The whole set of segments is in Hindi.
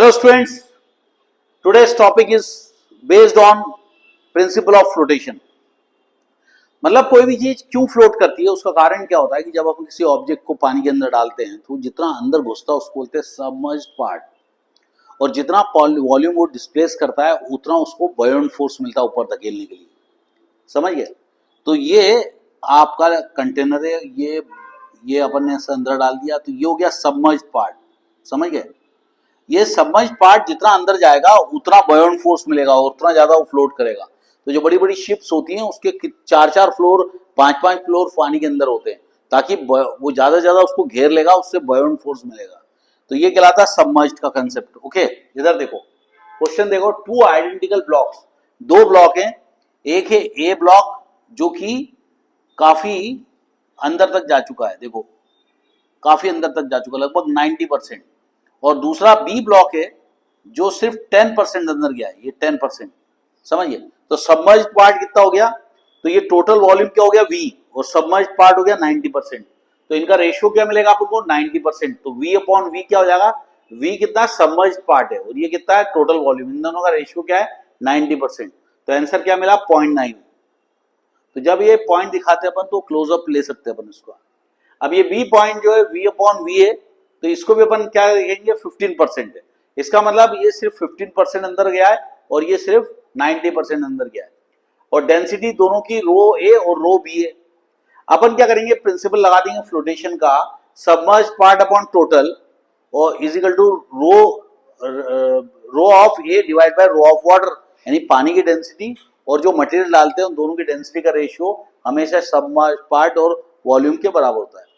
Hello students, today's topic is based on principle of flotation. मतलब कोई भी चीज क्यों फ्लोट करती है, उसका कारण क्या होता है कि जब आप किसी ऑब्जेक्ट को पानी के अंदर डालते हैं तो जितना अंदर घुसता है उसको बोलते हैं सबमर्ज्ड पार्ट, और जितना वॉल्यूम वो डिस्प्लेस करता है उतना उसको बॉयंट फोर्स मिलता है ऊपर धकेलने के लिए। समझ गए? तो ये आपका कंटेनर है, ये अपन ने अंदर डाल दिया तो ये हो गया सबमर्ज्ड पार्ट। समझ गए? ये सबमर्ज पार्ट जितना अंदर जाएगा उतना बॉयंट फोर्स मिलेगा और उतना ज्यादा वो फ्लोट करेगा। तो जो बड़ी बड़ी शिप्स होती हैं उसके 4-4 फ्लोर 5-5 फ्लोर पानी के अंदर होते हैं ताकि वो ज्यादा ज्यादा उसको घेर लेगा, उससे बॉयंट फोर्स मिलेगा। तो ये कहलाता है सबमर्ज्ड का कंसेप्ट। ओके, इधर देखो क्वेश्चन देखो, टू आइडेंटिकल ब्लॉक्स, दो ब्लॉक हैं, एक है ए ब्लॉक जो कि काफी अंदर तक जा चुका है, देखो काफी अंदर तक जा चुका है, लगभग 90%, और दूसरा बी ब्लॉक है जो सिर्फ 10% अंदर गया है, ये 10%। समझिए? तो सबमर्ज्ड पार्ट कितना हो गया, तो ये टोटल वॉल्यूम क्या हो गया V, और सबमर्ज्ड पार्ट हो गया 90%। तो इनका रेशियो क्या मिलेगा आपको 90%। तो V अपॉन V क्या हो जाएगा, V कितना सबमर्ज्ड पार्ट है और ये कितना है टोटल वॉल्यूम, इन दोनों का रेशियो क्या है 90%। तो आंसर क्या मिला 0.9। तो जब ये पॉइंट दिखाते हैं अपन तो क्लोजअप ले सकते हैं अपन इसको। अब ये B पॉइंट जो है V अपॉन V है, तो इसको भी अपन क्या देखेंगे 15% है। इसका मतलब ये सिर्फ 15% अंदर गया है और ये सिर्फ 90% अंदर गया है, और डेंसिटी दोनों की रो ए और रो बी है। अपन क्या करेंगे, प्रिंसिपल लगा देंगे फ्लोटेशन का, सबमर्ज पार्ट अपॉन टोटल और is equal to rho of A divide by rho of water, यानी पानी की डेंसिटी और जो मटेरियल डालते हैं उन दोनों की डेंसिटी का रेशियो हमेशा सबमर्ज पार्ट और वॉल्यूम के बराबर होता है।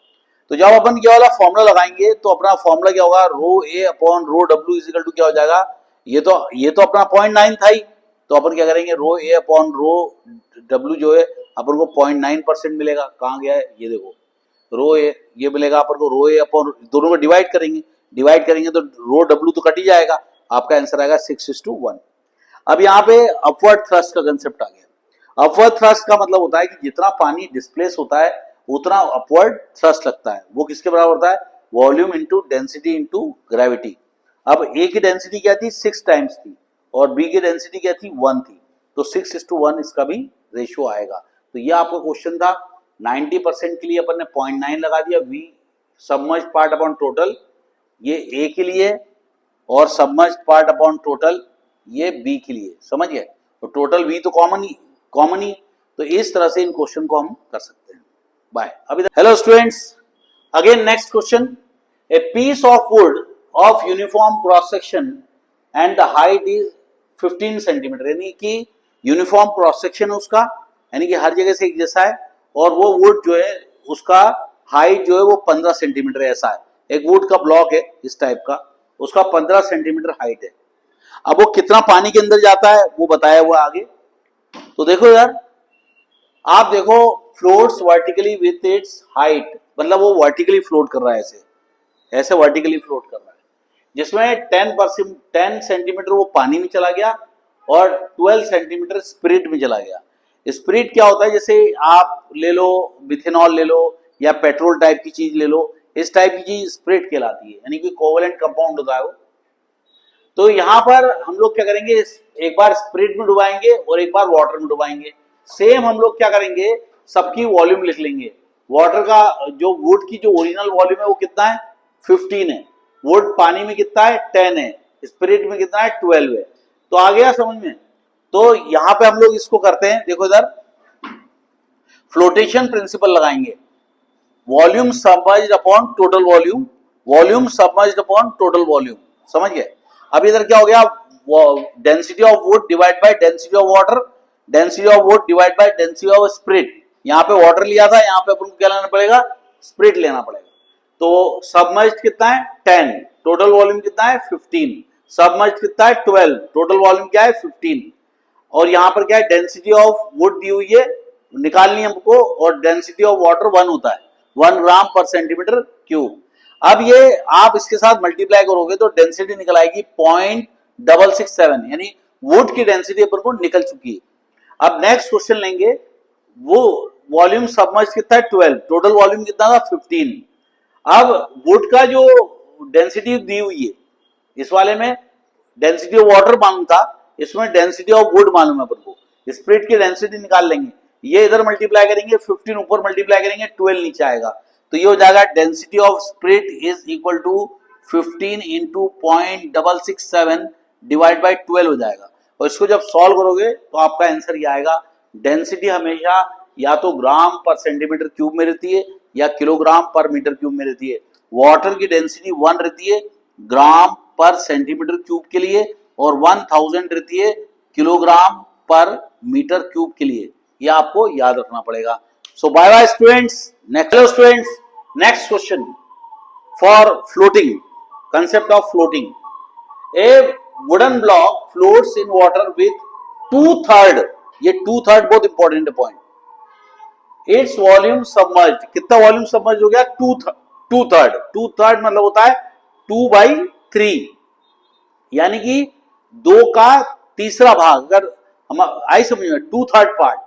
तो जब अपन क्या वाला फॉर्मूला लगाएंगे तो अपना फॉर्मूला क्या होगा, रो ए अपॉन रो डब्ल्यू इज इक्वल टू क्या हो जाएगा, ये तो अपना 0.9 था ही, तो अपन क्या करेंगे रो ए अपॉन रो डब्ल्यू जो है अपन को 0.9% मिलेगा। कहाँ गया है, ये देखो रो ए, ये मिलेगा अपन को रो ए अपॉन, दोनों को डिवाइड करेंगे तो रो डब्ल्यू तो कट ही जाएगा, आपका आंसर आएगा 6:1। अब यहाँ पे अपवर्ड थ्रस्ट का कंसेप्ट आ गया। अपवर्ड थ्रस्ट का मतलब होता है कि जितना पानी डिस्प्लेस होता है उतना अपवर्ड थ्रस्ट लगता है। वो किसके बराबर होता है, volume into density into gravity. अब ए की डेंसिटी क्या थी 6 टाइम्स थी और बी की डेंसिटी क्या थी 1 थी, तो 6:1 इसका भी रेशियो आएगा। तो ये आपका क्वेश्चन था। 90% के लिए अपन ने 0.9 लगा दिया, V submerge part upon total ये ए के लिए, और सबमर्ज पार्ट अपॉन टोटल ये बी के लिए। समझ गए? तो टोटल V तो कॉमन ही, तो इस तरह से इन क्वेश्चन को हम कर सकते हैं। बाय। अभी hello students, again next question, a piece of wood of uniform cross section and the height is 15 centimetre, यानी कि यूनिफॉर्म क्रॉस सेक्शन है उसका, यानी कि हर जगह से एक जैसा है, और वो वुड जो है उसका हाइट जो है वो 15 सेंटीमीटर ऐसा है। एक वुड का ब्लॉक है इस टाइप का, उसका 15 सेंटीमीटर हाइट है। अब वो कितना पानी के अंदर जाता है वो बताया हुआ आगे। तो देखो यार, आप देखो floats vertically with its height, मतलब वो वर्टिकली फ्लोट कर रहा है, ऐसे वर्टिकली फ्लोट कर रहा है, जिसमें 10 सेंटीमीटर वो पानी में चला गया और 12 सेंटीमीटर स्पिरिट में चला गया। स्पिरिट क्या होता है, जैसे आप ले लो मिथेनॉल ले लो या पेट्रोल टाइप की चीज ले लो, इस टाइप की चीज स्पिरिट कहलाती है, यानी कि कोवलेंट कंपाउंड होता है वो। तो यहाँ पर हम लोग क्या करेंगे, एक बार स्पिरिट में डुबाएंगे और एक बार वाटर में डुबाएंगे। सेम हम लोग क्या करेंगे, सबकी वॉल्यूम लिख लेंगे। वाटर का जो वुड की जो ओरिजिनल वॉल्यूम है वो कितना है 15 है, वुड पानी में कितना है 10 है, स्पिरिट में कितना है 12 है। तो आ गया समझ में? तो यहाँ पे हम लोग इसको करते हैं, देखो इधर फ्लोटेशन प्रिंसिपल लगाएंगे, volume submerged upon total volume, volume submerged upon total volume. समझ गए? अब इधर क्या हो गया, density of wood divide by density of water, density of wood divide by density of spirit. यहाँ पे वाटर लिया था, यहाँ पे अपन को क्या लेना पड़ेगा, स्पिरिट लेना पड़ेगा। तो सबमर्ज्ड कितना है 10, टोटल वॉल्यूम कितना है 15, सबमर्ज्ड कितना है 12, टोटल वॉल्यूम क्या है 15, और यहाँ पर क्या है डेंसिटी ऑफ वुड दी हुई है निकालनी हमको, और डेंसिटी ऑफ वाटर 1 होता है, 1 ग्राम पर सेंटीमीटर क्यूब। अब ये आप इसके साथ मल्टीप्लाई करोगे तो डेंसिटी निकल आएगी 0.667, यानी वुड की डेंसिटी अपन को निकल चुकी है। अब नेक्स्ट क्वेश्चन लेंगे, वो वॉल्यूम सबमर्ज कितना है 12, टोटल वॉल्यूम कितना था 15। अब वुड का जो डेंसिटी दी हुई है इस वाले में डेंसिटी ऑफ वाटर मालूम था, इसमें डेंसिटी ऑफ वुड मालूम है अपन को, स्प्रिट की डेंसिटी निकाल लेंगे, ये इधर मल्टीप्लाई करेंगे 15 ऊपर मल्टीप्लाई करेंगे 12 नीचे आएगा, तो ये हो जाएगा density of spirit is equal to 15 into 0.667 divide by 12 हो जाएगा। और इसको जब सॉल्व करोगे तो आपका आंसर ये आएगा। डेंसिटी हमेशा या तो ग्राम पर सेंटीमीटर क्यूब में रहती है या किलोग्राम पर मीटर क्यूब में रहती है। वाटर की डेंसिटी 1 रहती है ग्राम पर सेंटीमीटर क्यूब के लिए और 1000 रहती है किलोग्राम पर मीटर क्यूब के लिए। यह आपको याद रखना पड़ेगा। So bye bye students, next question for floating, concept of floating. A wooden block floats in water with 2/3, ये 2/3 बहुत important point, its volume submerged, कितना वॉल्यूम सबमर्ज हो गया? 2/3 मतलब होता है 2/3, यानी कि 2 का तीसरा भाग, अगर हम आई समझ में 2/3 पार्ट,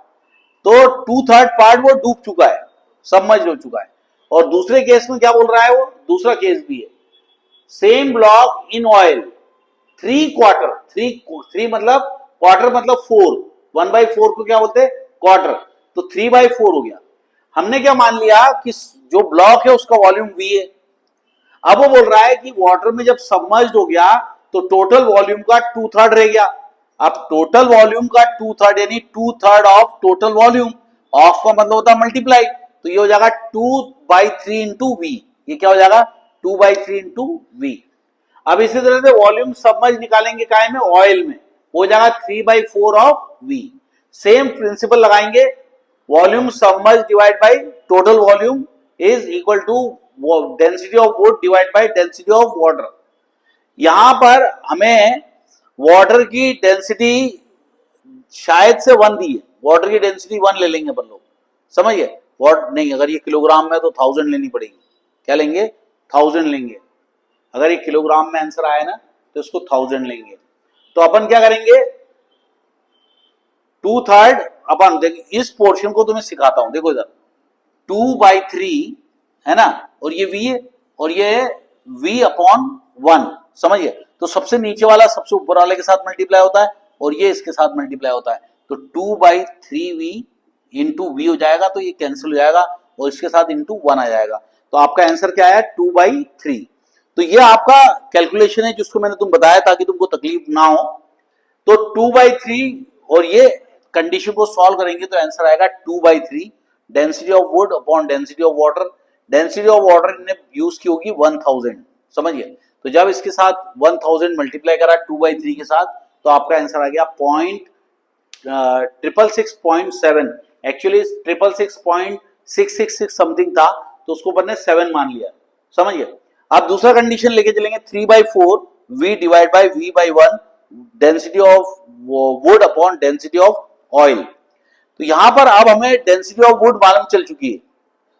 तो 2/3 पार्ट वो डूब चुका है, सबमर्ज हो चुका है। और दूसरे केस में क्या बोल रहा है वो, दूसरा केस भी है, सेम ब्लॉक इन ऑयल 3/4, 3 मतलब क्वार्टर मतलब 4, 1/4 को क्या बोलते हैं? क्वार्टर, तो 3/4 हो गया। हमने क्या मान लिया कि जो ब्लॉक है उसका वॉल्यूम V है। अब वो बोल रहा है कि वाटर में जब सबमर्ज्ड हो गया तो टोटल वॉल्यूम का 2/3 रह गया। अब टोटल वॉल्यूम का 2/3 यानी 2/3 ऑफ टोटल वॉल्यूम, ऑफ का मतलब होता है मल्टीप्लाई, तो ये हो जाएगा 2/3 इंटू V, ये क्या हो जाएगा? 2/3 इंटू V। अब इसी तरह से वॉल्यूम सबमर्ज निकालेंगे काय में? ऑयल में, हो जाएगा 3/4 ऑफ V। सेम प्रिंसिपल लगाएंगे, volume submerge divide by total volume is equal to density of wood divide by density of water. यहां पर हमें वाटर की डेंसिटी शायद से 1 दी है, वाटर की डेंसिटी 1 ले लेंगे अपन लोग, समझिए। वाट नहीं, अगर ये किलोग्राम में तो 1000 लेनी पड़ेगी, क्या लेंगे? 1000 लेंगे। अगर ये किलोग्राम में आंसर आया ना तो इसको 1000 लेंगे। तो अपन क्या करेंगे, 2/3 अपन देखिए, इस पोर्शन को तुम्हें सिखाता हूं, देखो इधर 2/3 है ना, और ये V है और ये V/1, समझिए। तो सबसे नीचे वाला सबसे ऊपर वाले के साथ मल्टीप्लाई होता है और ये इसके साथ मल्टीप्लाई होता है, तो 2/3V इंटू V हो जाएगा, तो ये कैंसिल हो जाएगा और इसके साथ इंटू 1 आ जाएगा। तो आपका आंसर क्या है? 2/3। तो ये आपका कैलकुलेशन है जिसको मैंने तुम बताया ताकि तुमको तकलीफ ना हो। तो 2/3 और ये कंडीशन को सॉल्व करेंगे तो आंसर आएगा 2/3 density of would upon density of water. Density of water ने यूज की होगी 1000, समझिए। तो जब इसके साथ 1000 मल्टीप्लाई करा 2/3 के साथ तो आपका आंसर आ गया 666.7, एक्चुअली 666.666 समथिंग था, तो उसको अपन ने 7 मान लिया, समझिए। आप दूसरा कंडीशन लेके चलेंगे 3/4 V divide by V/1 density of would upon density of oil. तो यहां पर अब हमें डेंसिटी ऑफ वुड मालूम चल चुकी है,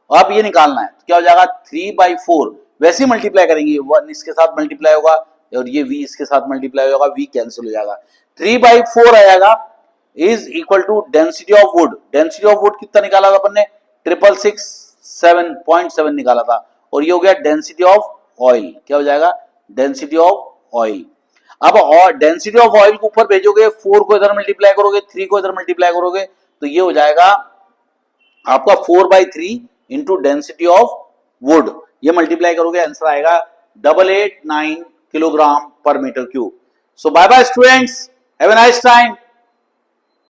अब ये निकालना है, तो क्या हो जाएगा? 3/4 वैसे ही मल्टीप्लाई करेंगे, 1 इसके साथ मल्टीप्लाई होगा और ये V इसके साथ मल्टीप्लाई होगा, V कैंसिल हो जाएगा, 3/4 आएगा is equal to density of wood. Density of wood कितना निकाला था अपन ने? 666.7 निकाला था, और ये हो गया डेंसिटी ऑफ ऑयल। क्या हो जाएगा? Density of oil. अब और डेंसिटी ऑफ ऑयल को ऊपर भेजोगे, 4 को इधर मल्टीप्लाई करोगे, 3 को इधर मल्टीप्लाई करोगे, तो ये हो जाएगा आपका 4/3 इंटू डेंसिटी ऑफ वुड। ये मल्टीप्लाई करोगे आंसर आएगा 889 kilogram per metre cube. So bye bye students, have a nice time.